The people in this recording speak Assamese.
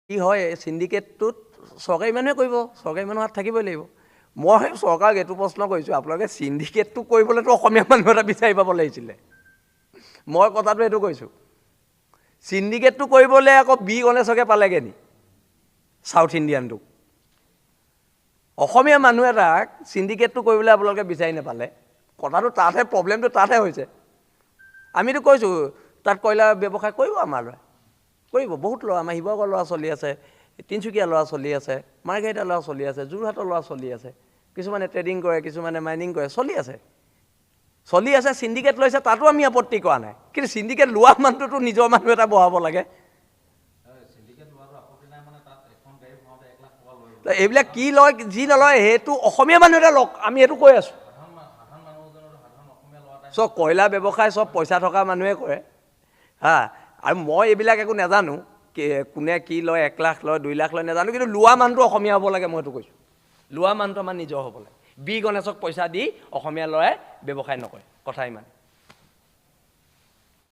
কি হয় সিন্ডিকেটটোত চৰকাৰী মানুহে কৰিব, চৰকাৰী মানুহ হাত থাকিবই লাগিব। মই চৰকাৰক এইটো প্ৰশ্ন কৰিছোঁ, আপোনালোকে সিন্ডিকেটটো কৰিবলৈতো অসমীয়া মানুহ এটা বিচাৰি পাব লাগিছিলে। মই কথাটো এইটো কৈছোঁ, সিন্ডিকেটটো কৰিবলৈ আকৌ বি গণেশকে পালেগৈ নি চাউথ ইণ্ডিয়ানটোক? অসমীয়া মানুহ এটাক সিন্ডিকেটটো কৰিবলৈ আপোনালোকে বিচাৰি নাপালে। কথাটো তাতহে, প্ৰব্লেমটো তাতহে হৈছে। আমিতো কৈছোঁ তাত কয়লা ব্যৱসায় কৰিব, আমাৰ ল'ৰাই কৰিব, বহুত ল'ৰা, আমাৰ শিৱসাগৰ ল'ৰা চলি আছে, তিনিচুকীয়া ল'ৰা চলি আছে, মাৰ্ঘেৰিটা ল'ৰা চলি আছে, যোৰহাটৰ ল'ৰা চলি আছে, কিছুমানে ট্ৰেডিং কৰে, কিছুমানে মাইনিং কৰে, চলি আছে। সিন্ডিকেট লৈছে, তাতো আমি আপত্তি কৰা নাই, কিন্তু সিন্ডিকেট লোৱা মানুহটো নিজৰ মানুহ এটা বহাব লাগে। এইবিলাক কি লয়, যি নলয়, সেইটো অসমীয়া মানুহ এটা লওক, আমি সেইটো কৈ আছোঁ। চব কয়লা ব্যৱসায় চব পইচা থকা মানুহে কৰে হা, আৰু মই এইবিলাক একো নাজানো, কোনে কি লয়, 1 লাখ লয়, 2 লাখ লয় নাজানো, কিন্তু লোৱা মানুহটো অসমীয়া হ'ব লাগে, মই সেইটো কৈছোঁ। লোৱা মানুহটো আমাৰ নিজৰ হ'ব লাগে। বি গণেশক পইচা দি অসমীয়া ল'ৰাই ব্যৱসায় নকৰে, কথা ইমান।